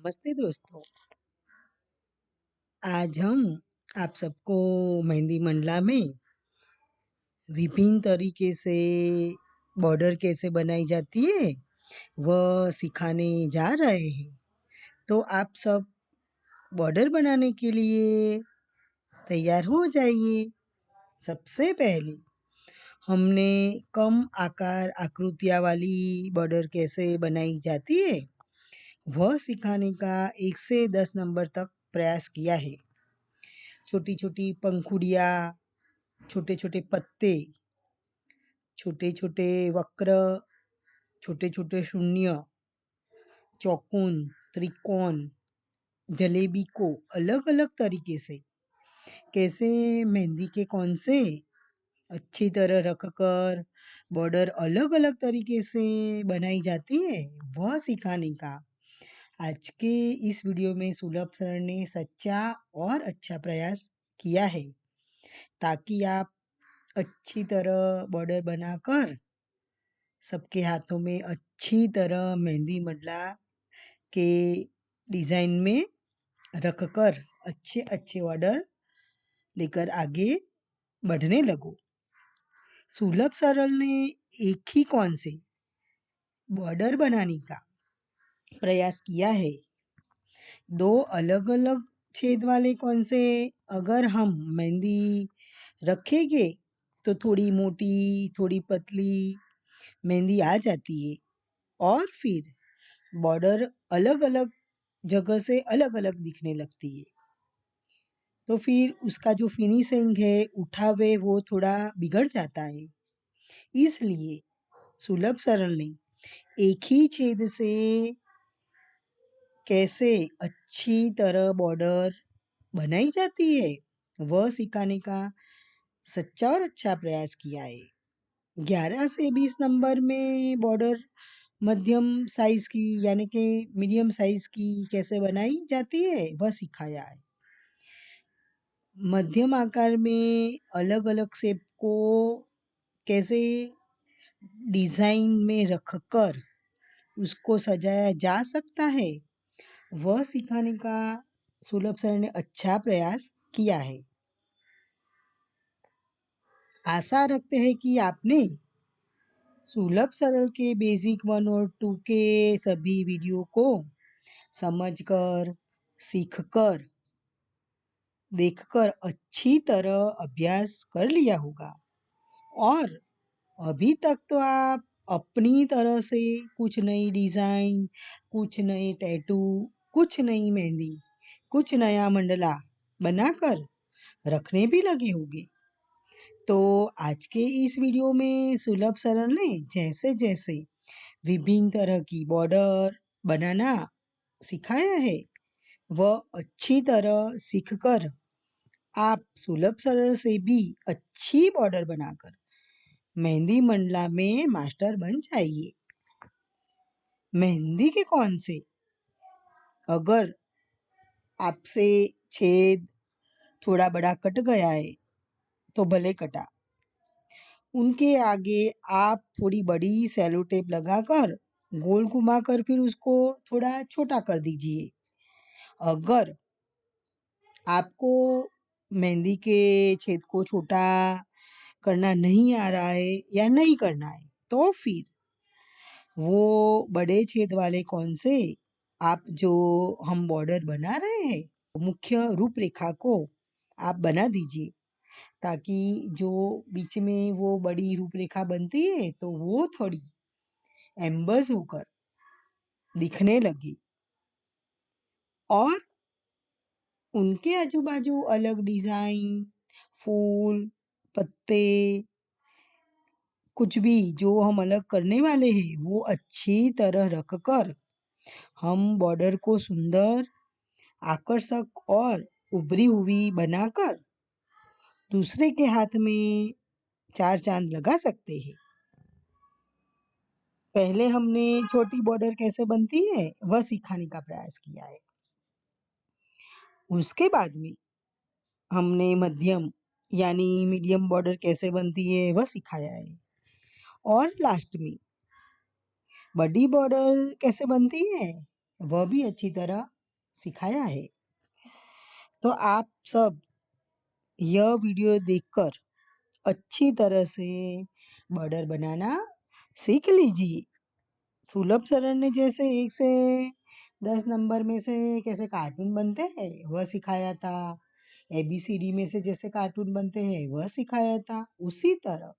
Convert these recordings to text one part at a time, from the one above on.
नमस्ते दोस्तों। आज हम आप सबको मेहंदी मंडला में विभिन्न तरीके से बॉर्डर कैसे बनाई जाती है वह सिखाने जा रहे हैं। तो आप सब बॉर्डर बनाने के लिए तैयार हो जाइए। सबसे पहले हमने कम आकार आकृतियाँ वाली बॉर्डर कैसे बनाई जाती है वह सिखाने का 1 से 10 नंबर तक प्रयास किया है। छोटी-छोटी पंखुड़ियाँ, छोटे-छोटे पत्ते, छोटे-छोटे वक्र, छोटे-छोटे शून्य, चौकोन, त्रिकोण, जलेबी को अलग-अलग तरीके से कैसे मेहंदी के कोन से अच्छी तरह रखकर बॉर्डर अलग-अलग तरीके से बनाई जाती है, वह सिखाने का आज के इस वीडियो में सुलभ सर ने सच्चा और अच्छा प्रयास किया है, ताकि आप अच्छी तरह बॉर्डर बनाकर सबके हाथों में अच्छी तरह मेहंदी मंडला के डिज़ाइन में रखकर अच्छे-अच्छे ऑर्डर लेकर आगे बढ़ने लगो। सुलभ सरल ने एक ही कौन से बॉर्डर बनाने का प्रयास किया है। 2 अलग-अलग छेद वाले कौन से अगर हम मेहंदी रखेंगे तो थोड़ी मोटी, थोड़ी पतली मेहंदी आ जाती है और फिर बॉर्डर अलग-अलग जगह से अलग-अलग दिखने लगती है। तो फिर उसका जो फिनिशिंग है, उठावे वो थोड़ा बिगड़ जाता है। इसलिए सुलभ सरल ने एक ही छेद से कैसे अच्छी तरह बॉर्डर बनाई जाती है, वह सिखाने का सच्चा और अच्छा प्रयास किया है। 11 से 20 नंबर में बॉर्डर मध्यम साइज़ की यानी कि मीडियम साइज़ की कैसे बनाई जाती है, वह सिखाया है। मध्यम आकार में अलग-अलग शेप को कैसे डिज़ाइन में रखकर उसको सजाया जा सकता है, वह सिखाने का सुलभ सर ने अच्छा प्रयास किया है। आशा रखते हैं कि आपने सुलभ सरल के बेसिक 1 और 2 के सभी वीडियो को समझकर, सीखकर, देखकर अच्छी तरह अभ्यास कर लिया होगा और अभी तक तो आप अपनी तरह से कुछ नई डिज़ाइन, कुछ नए टैटू, कुछ नई मेहंदी, कुछ नया मंडला बनाकर रखने भी लगे होंगे। तो आज के इस वीडियो में सुलभ सरल ने जैसे-जैसे विभिन्न तरह की बॉर्डर बनाना सिखाया है, वह अच्छी तरह सीखकर आप सुलभ सरल से भी अच्छी बॉर्डर बनाकर मेहंदी मंडला में मास्टर बन जाइए। मेहंदी के कौन से अगर आपसे छेद थोड़ा बड़ा कट गया है तो भले कटा, उनके आगे आप थोड़ी बड़ी सेलो टेप लगाकर गोल घुमाकर फिर उसको थोड़ा छोटा कर दीजिए। अगर आपको मेहंदी के छेद को छोटा करना नहीं आ रहा है या नहीं करना है, तो फिर वो बड़े छेद वाले कौन से आप जो हम बॉर्डर बना रहे हैं, मुख्य रूपरेखा को आप बना दीजिए, ताकि जो बीच में वो बड़ी रूपरेखा बनती है तो वो थोड़ी एम्बस होकर दिखने लगे और उनके आजू-बाजू अलग डिज़ाइन, फूल, पत्ते कुछ भी जो हम अलग करने वाले हैं, वो अच्छी तरह रखकर हम बॉर्डर को सुंदर, आकर्षक और उभरी हुई बनाकर दूसरे के हाथ में 4 चाँद लगा सकते हैं। पहले हमने छोटी बॉर्डर कैसे बनती है, वह सिखाने का प्रयास किया है। उसके बाद में हमने मध्यम यानी मीडियम बॉर्डर कैसे बनती है, वह सिखाया है और लास्ट में बड़ी बॉर्डर कैसे बनती है, वह भी अच्छी तरह सिखाया है। तो आप सब यह वीडियो देखकर अच्छी तरह से बॉर्डर बनाना सीख लीजिए। सुलभ सरन ने जैसे 1 से 10 नंबर में से कैसे कार्टून बनते हैं वह सिखाया था। एबीसीडी में से जैसे कार्टून बनते हैं वह सिखाया था। उसी तरह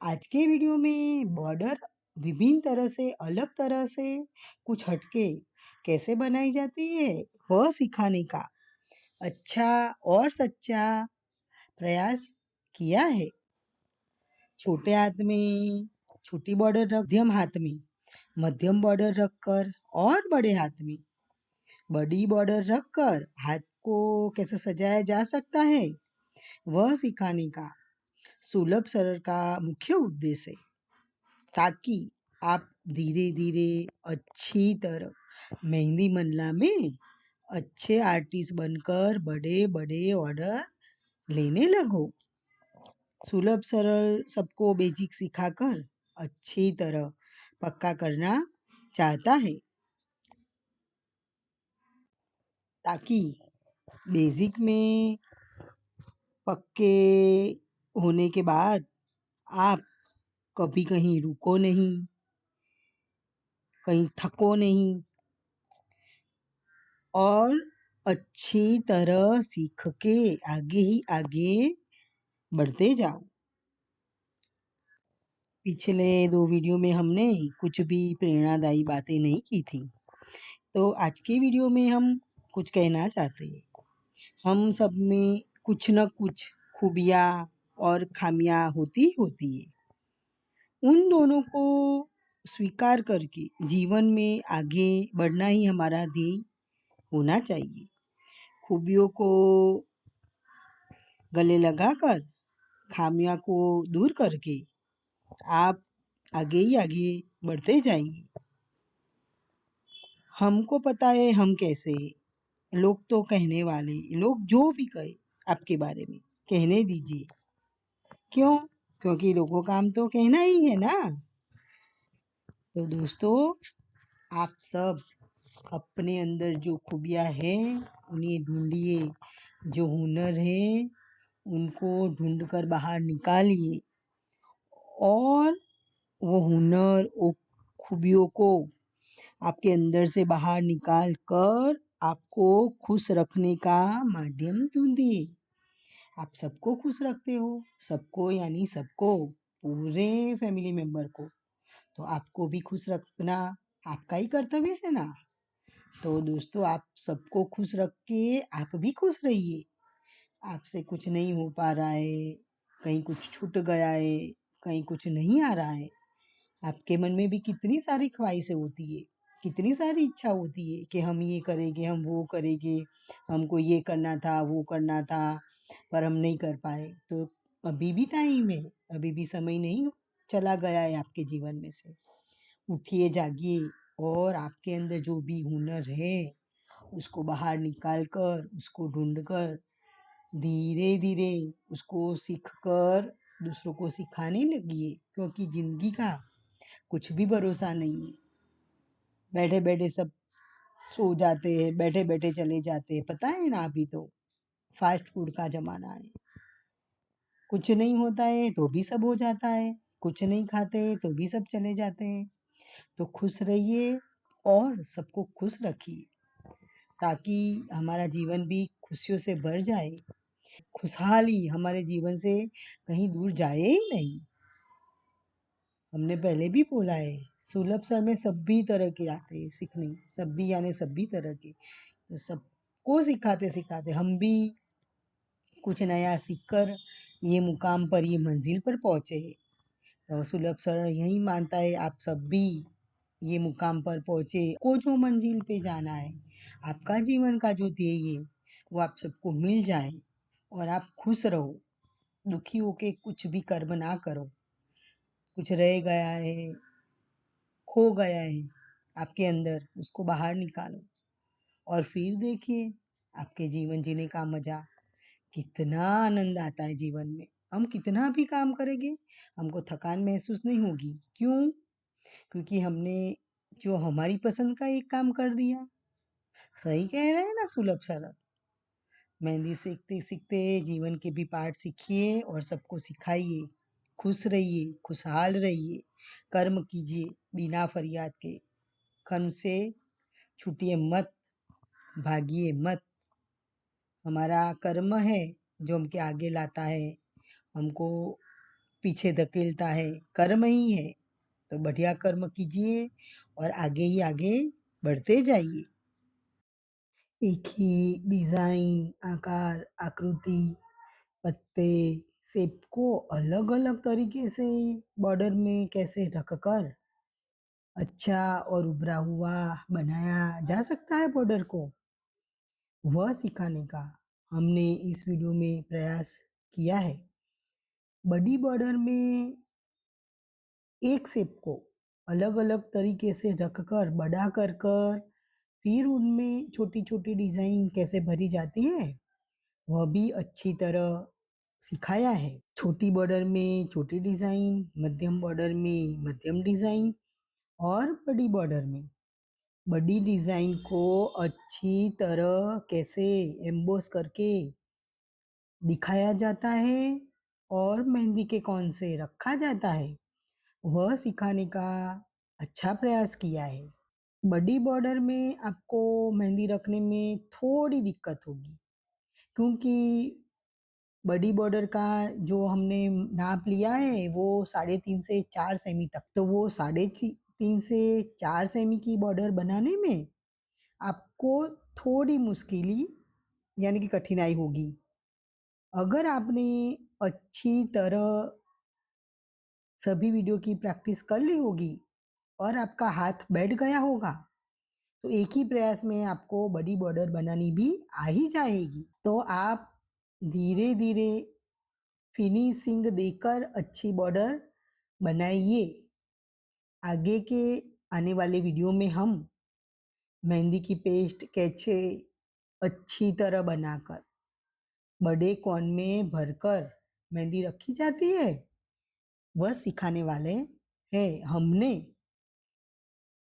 आज के वीडियो में बॉर्डर विभिन्न तरह से अलग तरह से कुछ हटके कैसे बनाई जाती है वह सिखाने का अच्छा और सच्चा प्रयास किया है। छोटे हाथ में छोटी बॉर्डर रख मध्यम हाथ में मध्यम बॉर्डर रखकर और बड़े हाथ में बड़ी बॉर्डर रखकर हाथ को कैसे सजाया जा सकता है वह सिखाने का सुलभ सरल का मुख्य उद्देश्य है, ताकि आप धीरे धीरे अच्छी तरह मेहंदी मनला में अच्छे आर्टिस्ट बनकर बड़े बड़े ऑर्डर लेने लगो। सुलभ सरल सबको बेसिक सिखाकर अच्छी तरह पक्का करना चाहता है, ताकि बेसिक में पक्के होने के बाद आप कभी कहीं रुको नहीं, कहीं थको नहीं और अच्छी तरह सीख के आगे ही आगे बढ़ते जाओ। पिछले 2 वीडियो में हमने कुछ भी प्रेरणादायी बातें नहीं की थी, तो आज के वीडियो में हम कुछ कहना चाहते हैं। हम सब में कुछ न कुछ खूबियाँ और खामियाँ होती होती है। उन दोनों को स्वीकार करके जीवन में आगे बढ़ना ही हमारा ध्येय होना चाहिए। खूबियों को गले लगाकर खामियां को दूर करके आप आगे ही आगे बढ़ते जाइए। हमको पता है हम कैसे हैं। लोग तो कहने वाले, लोग जो भी कहे आपके बारे में कहने दीजिए। क्यों? क्योंकि लोगों का काम तो कहना ही है ना। तो दोस्तों, आप सब अपने अंदर जो खूबियाँ हैं उन्हें ढूंढिए, जो हुनर है उनको ढूंढ कर बाहर निकालिए और वो हुनर, वो खूबियों को आपके अंदर से बाहर निकाल कर आपको खुश रखने का माध्यम ढूंढिए। आप सबको खुश रखते हो, सबको यानी सबको, पूरे फैमिली मेंबर को, तो आपको भी खुश रखना आपका ही कर्तव्य है ना। तो दोस्तों, आप सबको खुश रख के आप भी खुश रहिए। आपसे कुछ नहीं हो पा रहा है, कहीं कुछ छूट गया है, कहीं कुछ नहीं आ रहा है, आपके मन में भी कितनी सारी ख्वाहिशें होती है, कितनी सारी इच्छा होती है कि हम ये करेंगे, हम वो करेंगे, हमको ये करना था, वो करना था, पर हम नहीं कर पाए। तो अभी भी टाइम है, अभी भी समय नहीं चला गया है आपके जीवन में से। उठिए, जागिए और आपके अंदर जो भी हुनर है उसको बाहर निकाल कर, उसको ढूंढ कर धीरे धीरे उसको सीख कर दूसरों को सिखाने लगिए, क्योंकि जिंदगी का कुछ भी भरोसा नहीं है। बैठे बैठे सब सो जाते हैं, बैठे बैठे चले जाते हैं, पता है ना। अभी तो फास्ट फूड का जमाना है, कुछ नहीं होता है तो भी सब हो जाता है, कुछ नहीं खाते तो भी सब चले जाते हैं। तो खुश रहिए और सबको खुश रखिए, ताकि हमारा जीवन भी खुशियों से भर जाए, खुशहाली हमारे जीवन से कहीं दूर जाए ही नहीं। हमने पहले भी बोला है, सुलभ सर में सभी तरह के आते हैं सीखने, सभी यानी सभी तरह के। तो सबको सिखाते सिखाते हम भी कुछ नया सीखकर ये मुकाम पर, ये मंजिल पर पहुँचे हैं। तो सुलभ सर यही मानता है आप सब भी ये मुकाम पर पहुँचे, को जो मंजिल पे जाना है, आपका जीवन का जो ध्येय है वो आप सबको मिल जाए और आप खुश रहो, दुखी होके कुछ भी कर्म ना करो। कुछ रह गया है, खो गया है आपके अंदर, उसको बाहर निकालो और फिर देखिए आपके जीवन जीने का मजा, कितना आनंद आता है जीवन में। हम कितना भी काम करेंगे हमको थकान महसूस नहीं होगी। क्यों? क्योंकि हमने जो हमारी पसंद का एक काम कर दिया। सही कह रहे हैं ना सुलभ सरल? मेहंदी सीखते-सीखते जीवन के भी पाठ सीखिए और सबको सिखाइए। खुश रहिए, खुशहाल रहिए, कर्म कीजिए बिना फरियाद के। कर्म से छूटिए मत, भागिए मत। हमारा कर्म है जो हमके आगे लाता है, हमको पीछे धकेलता है, कर्म ही है। तो बढ़िया कर्म कीजिए और आगे ही आगे बढ़ते जाइए। एक ही डिज़ाइन, आकार, आकृति, पत्ते, शेप को अलग-अलग तरीके से बॉर्डर में कैसे रखकर अच्छा और उभरा हुआ बनाया जा सकता है बॉर्डर को, वह सिखाने का हमने इस वीडियो में प्रयास किया है। बड़ी बॉर्डर में एक शेप को अलग-अलग तरीके से रखकर, बड़ा कर कर फिर उनमें छोटी-छोटी डिज़ाइन कैसे भरी जाती है, वह भी अच्छी तरह सिखाया है। छोटी बॉर्डर में छोटी डिज़ाइन, मध्यम बॉर्डर में मध्यम डिज़ाइन और बड़ी बॉर्डर में बड़ी डिज़ाइन को अच्छी तरह कैसे एम्बोस करके दिखाया जाता है और मेहंदी के कोन से रखा जाता है, वह सिखाने का अच्छा प्रयास किया है। बड़ी बॉर्डर में आपको मेहंदी रखने में थोड़ी दिक्कत होगी क्योंकि बड़ी बॉर्डर का जो हमने नाप लिया है वो 3.5 से 4 सेमी तक। तो वो 3.5 से 4 सेमी की बॉर्डर बनाने में आपको थोड़ी मुश्किल यानी कि कठिनाई होगी। अगर आपने अच्छी तरह सभी वीडियो की प्रैक्टिस कर ली होगी और आपका हाथ बैठ गया होगा, तो एक ही प्रयास में आपको बड़ी बॉर्डर बनानी भी आ ही जाएगी। तो आप धीरे-धीरे फिनिशिंग देकर अच्छी बॉर्डर बनाइए। आगे के आने वाले वीडियो में हम मेहंदी की पेस्ट कैसे अच्छी तरह बनाकर बड़े कोन में भरकर मेहंदी रखी जाती है, वह सिखाने वाले हैं। हमने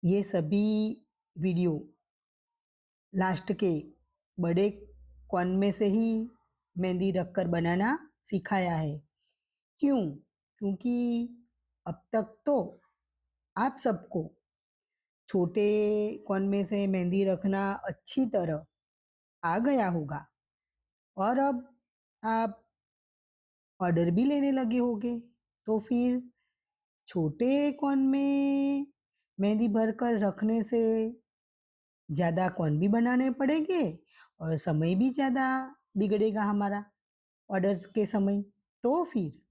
ये सभी वीडियो लास्ट के बड़े कोन में से ही मेहंदी रखकर बनाना सिखाया है। क्यों? क्योंकि अब तक तो आप सबको छोटे कोन में से मेहंदी रखना अच्छी तरह आ गया होगा और अब आप ऑर्डर भी लेने लगे होंगे। तो फिर छोटे कोन में मेहंदी भरकर रखने से ज़्यादा कोन भी बनाने पड़ेंगे और समय भी ज़्यादा बिगड़ेगा हमारा ऑर्डर के समय। तो फिर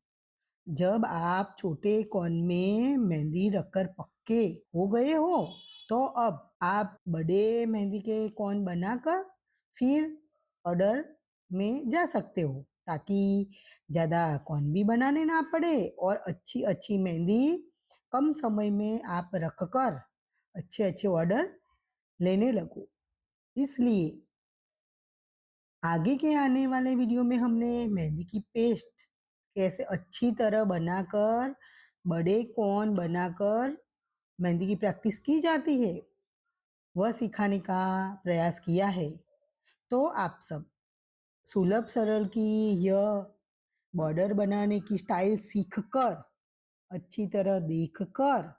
जब आप छोटे कोन में मेहंदी रखकर पक्के हो गए हो, तो अब आप बड़े मेहंदी के कोन बनाकर फिर ऑर्डर में जा सकते हो ताकि ज़्यादा कोन भी बनाने ना पड़े और अच्छी-अच्छी मेहंदी कम समय में आप रखकर अच्छे-अच्छे ऑर्डर लेने लगो। इसलिए आगे के आने वाले वीडियो में हमने मेहंदी की पेस्ट कैसे अच्छी तरह बनाकर बड़े कोन बनाकर मेहंदी की प्रैक्टिस की जाती है, वह सिखाने का प्रयास किया है। तो आप सब सुलभ सरल की यह बॉर्डर बनाने की स्टाइल सीखकर अच्छी तरह देखकर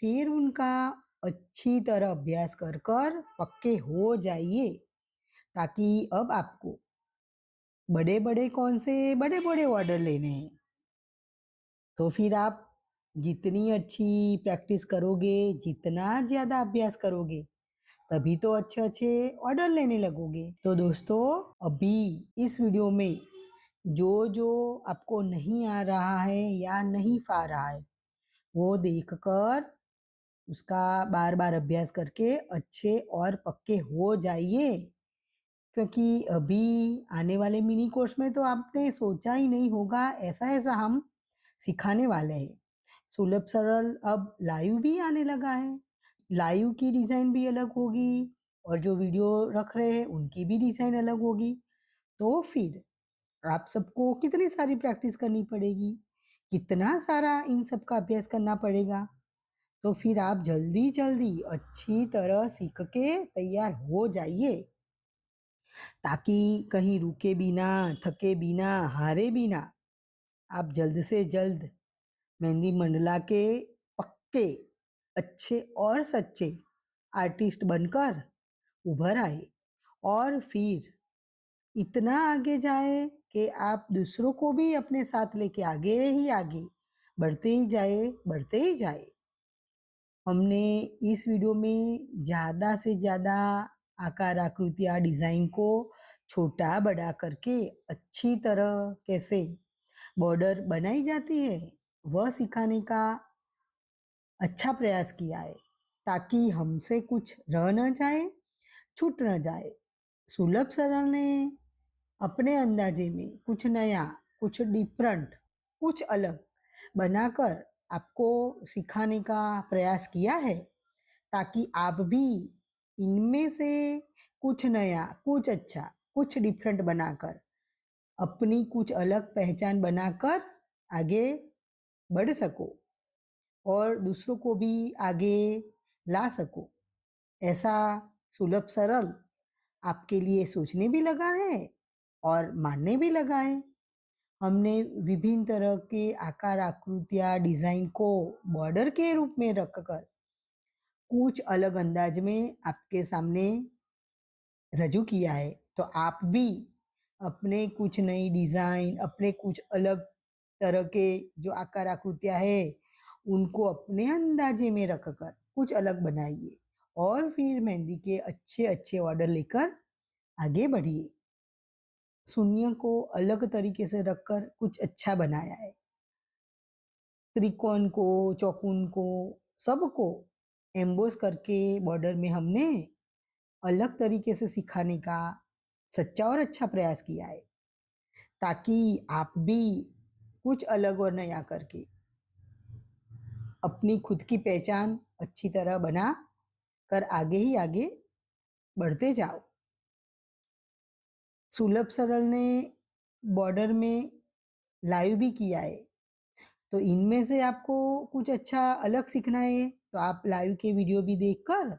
फिर उनका अच्छी तरह अभ्यास कर कर पक्के हो जाइए ताकि अब आपको बड़े-बड़े कौन से बड़े-बड़े ऑर्डर लेने हैं। तो फिर आप जितनी अच्छी प्रैक्टिस करोगे, जितना ज़्यादा अभ्यास करोगे, तभी तो अच्छे-अच्छे ऑर्डर लेने लगोगे। तो दोस्तों अभी इस वीडियो में जो-जो आपको नहीं आ रहा है या नहीं पा रहा है, वो देखकर उसका बार-बार अभ्यास करके अच्छे और पक्के हो जाइए। क्योंकि अभी आने वाले मिनी कोर्स में तो आपने सोचा ही नहीं होगा ऐसा-ऐसा हम सिखाने वाले हैं। सुलभ सरल अब लाइव भी आने लगा है। लाइव की डिज़ाइन भी अलग होगी और जो वीडियो रख रहे हैं उनकी भी डिज़ाइन अलग होगी। तो फिर आप सबको कितनी सारी प्रैक्टिस करनी पड़ेगी, कितना सारा इन सब का अभ्यास करना पड़ेगा। तो फिर आप जल्दी जल्दी अच्छी तरह सीख के तैयार हो जाइए, ताकि कहीं रुके बिना, थके बिना, हारे बिना आप जल्द से जल्द मेहंदी मंडला के पक्के, अच्छे और सच्चे आर्टिस्ट बनकर उभर आए और फिर इतना आगे जाए कि आप दूसरों को भी अपने साथ लेके आगे ही आगे बढ़ते ही जाए। हमने इस वीडियो में ज़्यादा से ज़्यादा आकार आकृतियाँ डिज़ाइन को छोटा बड़ा करके अच्छी तरह कैसे बॉर्डर बनाई जाती है वह सिखाने का अच्छा प्रयास किया है, ताकि हमसे कुछ रह न जाए, छूट न जाए। सुलभ सरल ने अपने अंदाजे में कुछ नया, कुछ डिफरेंट, कुछ अलग बनाकर आपको सिखाने का प्रयास किया है, ताकि आप भी इनमें से कुछ नया, कुछ अच्छा, कुछ डिफरेंट बनाकर अपनी कुछ अलग पहचान बनाकर आगे बढ़ सको और दूसरों को भी आगे ला सको। ऐसा सुलभ सरल आपके लिए सोचने भी लगा है और मानने भी लगा है। हमने विभिन्न तरह के आकार आकृतियाँ डिज़ाइन को बॉर्डर के रूप में रखकर कुछ अलग अंदाज में आपके सामने रजू किया है। तो आप भी अपने कुछ नई डिज़ाइन, अपने कुछ अलग तरह के जो आकार आकृतियाँ है उनको अपने अंदाजे में रखकर कुछ अलग बनाइए और फिर मेहंदी के अच्छे अच्छे ऑर्डर लेकर आगे बढ़िए। शून्य को अलग तरीके से रखकर कुछ अच्छा बनाया है। त्रिकोण को, चौकोन को, सबको एम्बोस करके बॉर्डर में हमने अलग तरीके से सिखाने का सच्चा और अच्छा प्रयास किया है, ताकि आप भी कुछ अलग और नया करके अपनी खुद की पहचान अच्छी तरह बना कर आगे ही आगे बढ़ते जाओ। सुलभ सरल ने बॉर्डर में लाइव भी किया है, तो इनमें से आपको कुछ अच्छा अलग सीखना है तो आप लाइव के वीडियो भी देखकर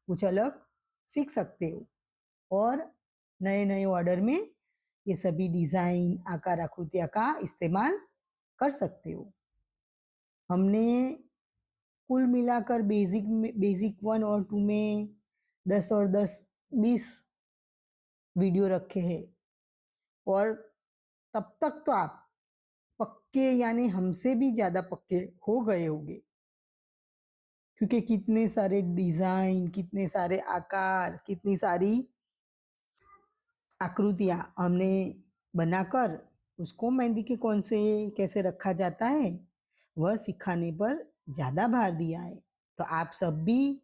कुछ अलग सीख सकते हो और नए नए ऑर्डर में ये सभी डिज़ाइन आकार आकृतियाँ का इस्तेमाल कर सकते हो। हमने कुल मिलाकर बेसिक 1 और 2 में 10 और 10 20 वीडियो रखे हैं और तब तक तो आप पक्के यानी हमसे भी ज़्यादा पक्के हो गए होंगे, क्योंकि कितने सारे डिज़ाइन, कितने सारे आकार, कितनी सारी आकृतियाँ हमने बनाकर उसको मेहंदी के कोन से कैसे रखा जाता है वह सिखाने पर ज़्यादा भार दिया है। तो आप सब भी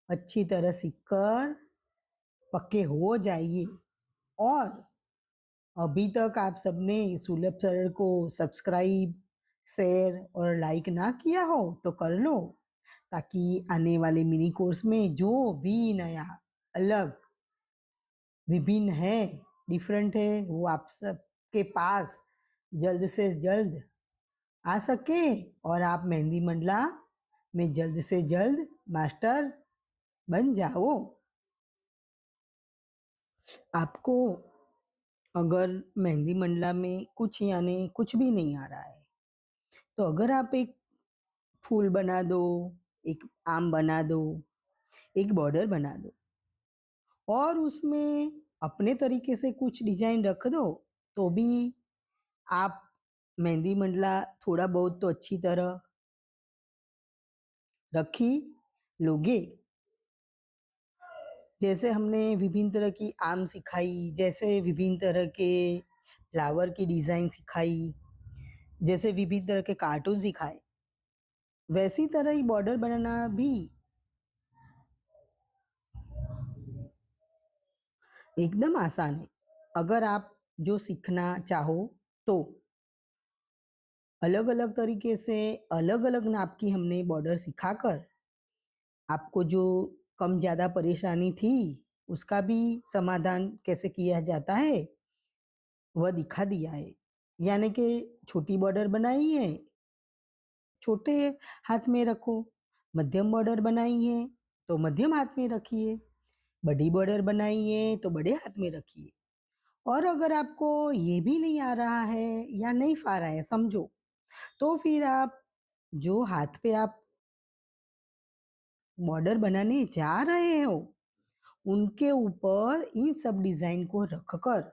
अच्छी तरह सीखकर पक्के हो जाइए और अभी तक आप सबने सुलभ सरल को सब्सक्राइब, शेयर और लाइक ना किया हो तो कर लो, ताकि आने वाले मिनी कोर्स में जो भी नया, अलग, विभिन्न है, डिफरेंट है वो आप सबके पास जल्द से जल्द आ सके और आप मेहंदी मंडला में जल्द से जल्द मास्टर बन जाओ। आपको अगर मेहंदी मंडला में कुछ यानी कुछ भी नहीं आ रहा है, तो अगर आप एक फूल बना दो, एक आम बना दो, एक बॉर्डर बना दो और उसमें अपने तरीके से कुछ डिजाइन रख दो, तो भी आप मेहंदी मंडला थोड़ा बहुत तो अच्छी तरह रख ही लोगे। जैसे हमने विभिन्न तरह की आम सिखाई, जैसे विभिन्न तरह के फ्लावर की डिज़ाइन सिखाई, जैसे विभिन्न तरह के कार्टून सिखाए, वैसी तरह ही बॉर्डर बनाना भी एकदम आसान है। अगर आप जो सीखना चाहो तो अलग अलग तरीके से अलग अलग नाप की हमने बॉर्डर सिखाकर आपको जो कम ज़्यादा परेशानी थी उसका भी समाधान कैसे किया जाता है वह दिखा दिया है। यानी कि छोटी बॉर्डर बनाई है, छोटे हाथ में रखो, मध्यम बॉर्डर बनाई है तो मध्यम हाथ में रखिए, बड़ी बॉर्डर बनाई है तो बड़े हाथ में रखिए। और अगर आपको ये भी नहीं आ रहा है या नहीं आ रहा है समझो, तो फिर आप जो हाथ पे आप बॉर्डर बनाने जा रहे हो उनके ऊपर इन सब डिजाइन को रखकर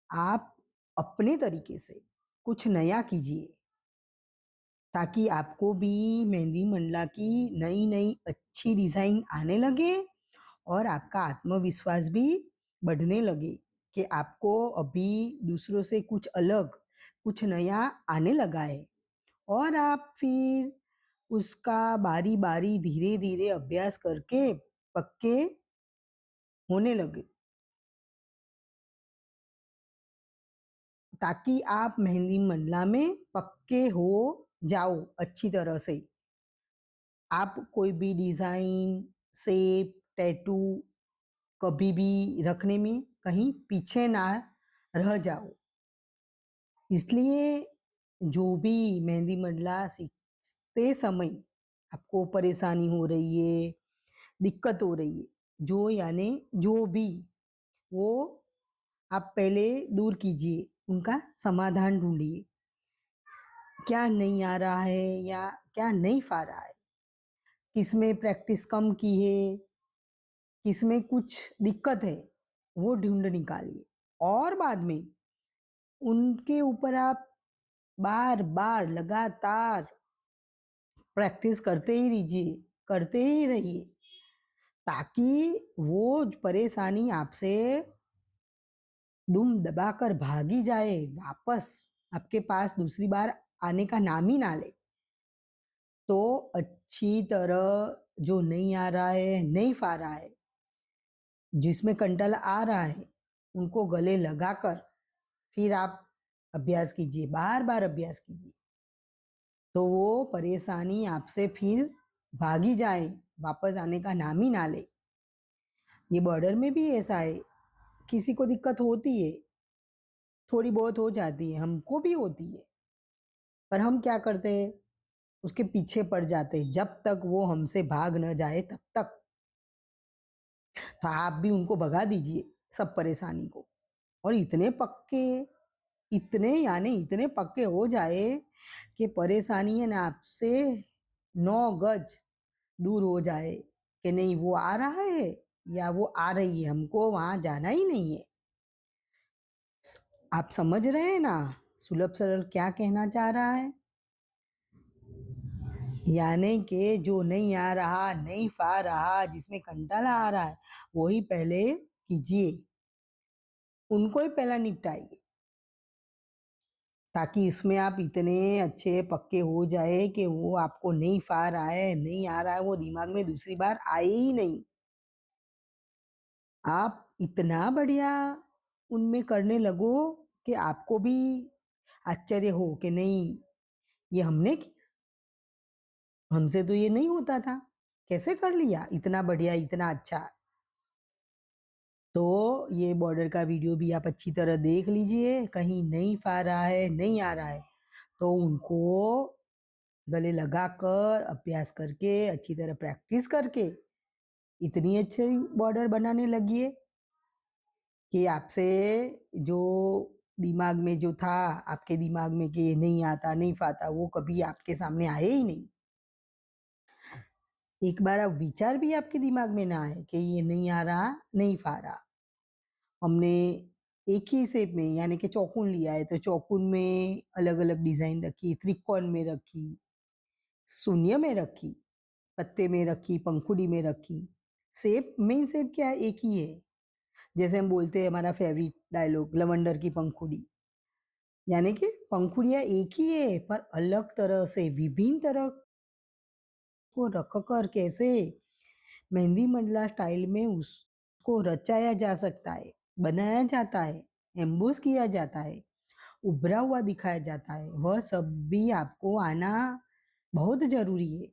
आप अपने तरीके से कुछ नया कीजिए, ताकि आपको भी मेहंदी मंडला की नई नई अच्छी डिजाइन आने लगे और आपका आत्मविश्वास भी बढ़ने लगे कि आपको अभी दूसरों से कुछ अलग, कुछ नया आने लगा है। और आप फिर उसका बारी बारी धीरे धीरे अभ्यास करके पक्के होने लगे, ताकि आप मेहंदी मंडला में पक्के हो जाओ अच्छी तरह से। आप कोई भी डिजाइन, शेप, टैटू कभी भी रखने में कहीं पीछे ना रह जाओ। इसलिए जो भी मेहंदी मंडला सीखते समय आपको परेशानी हो रही है, दिक्कत हो रही है, जो यानी जो भी, वो आप पहले दूर कीजिए, उनका समाधान ढूंढिए। क्या नहीं आ रहा है या क्या नहीं आ रहा है, किसमें प्रैक्टिस कम की है, किसमें कुछ दिक्कत है, वो ढूंढ निकालिए। और बाद में उनके ऊपर आप बार बार लगातार प्रैक्टिस करते ही रहिए, करते ही रहिए, ताकि वो परेशानी आपसे दुम दबाकर भागी जाए, वापस आपके पास दूसरी बार आने का नाम ही ना ले। तो अच्छी तरह जो नहीं आ रहा है, नहीं आ रहा है, जिसमें कंटल आ रहा है, उनको गले लगाकर फिर आप अभ्यास कीजिए, बार बार अभ्यास कीजिए, तो वो परेशानी आपसे फिर भागी जाए, वापस आने का नाम ही ना ले। ये बॉर्डर में भी ऐसा है, किसी को दिक्कत होती है, थोड़ी बहुत हो जाती है, हमको भी होती है, पर हम क्या करते हैं, उसके पीछे पड़ जाते हैं, जब तक वो हमसे भाग न जाए तब तक। तो आप भी उनको भगा दीजिए सब परेशानी को, और इतने पक्के, इतने यानी इतने पक्के हो जाए कि परेशानी है ना आपसे 9 गज दूर हो जाए, कि नहीं वो आ रहा है या वो आ रही है, हमको वहां जाना ही नहीं है। आप समझ रहे हैं ना सुलभ सरल क्या कहना चाह रहा है? यानी कि जो नहीं आ रहा, नहीं पा रहा, जिसमें कंटाला आ रहा है, वही पहले कीजिए, उनको ही पहला निपटाइए, ताकि इसमें आप इतने अच्छे पक्के हो जाए कि वो आपको नहीं पा रहा है, नहीं आ रहा है, वो दिमाग में दूसरी बार आए ही नहीं। आप इतना बढ़िया उनमें करने लगो कि आपको भी आश्चर्य हो कि नहीं, ये हमने किया, हमसे तो ये नहीं होता था, कैसे कर लिया इतना बढ़िया, इतना अच्छा। तो ये बॉर्डर का वीडियो भी आप अच्छी तरह देख लीजिए, कहीं नहीं आ रहा है, नहीं आ रहा है, तो उनको गले लगाकर अभ्यास करके अच्छी तरह प्रैक्टिस करके इतनी अच्छी बॉर्डर बनाने लगिए कि आपसे जो दिमाग में जो था, आपके दिमाग में कि ये नहीं आता, नहीं आता, वो कभी आपके सामने आए ही नहीं। एक बार अब विचार भी आपके दिमाग में ना आए कि ये नहीं आ रहा, नहीं आ रहा। हमने एक ही शेप में यानी कि चौकोन लिया है, तो चौकोन में अलग अलग डिजाइन रखी, त्रिकोण में रखी, शून्य में रखी, पत्ते में रखी, पंखुड़ी में रखी। शेप, मेन शेप क्या है, एक ही है। जैसे हम बोलते हैं हमारा फेवरेट डायलॉग, लवंडर की पंखुड़ी, यानी कि पंखुड़ियां एक ही है पर अलग तरह से, विभिन्न तरह को रखकर कैसे मेहंदी मंडला स्टाइल में उसको रचाया जा सकता है, बनाया जाता है, एम्बोस किया जाता है, उभरा हुआ दिखाया जाता है, वह सब भी आपको आना बहुत जरूरी है।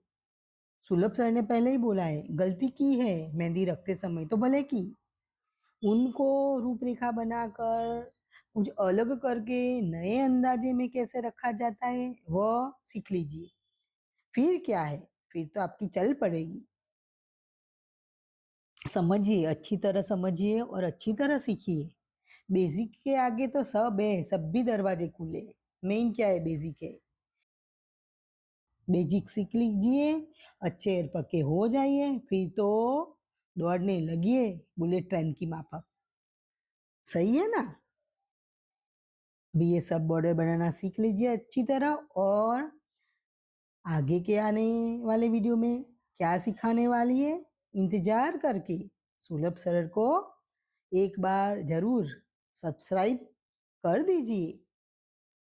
सुलभ सर ने पहले ही बोला है, गलती की है मेहंदी रखते समय तो भले की, उनको रूपरेखा बनाकर कुछ अलग करके नए अंदाजे में कैसे रखा जाता है वह सीख लीजिए। फिर क्या है, फिर तो आपकी चल पड़ेगी। समझिए, अच्छी तरह समझिए और अच्छी तरह सीखिए। बेसिक के आगे तो सब है, सब भी दरवाजे खुले हैं। मेन क्या है, बेसिक है। बेसिक सीख लीजिए, अच्छे और पक्के हो जाइए, फिर तो दौड़ने लगिए बुलेट ट्रेन की माफक। सही है ना? अभी ये सब बॉर्डर बनाना सीख लीजिए अच्छी तरह, और आगे के आने वाले वीडियो में क्या सिखाने वाली है, इंतजार करके सुलभ सरल को एक बार जरूर सब्सक्राइब कर दीजिए।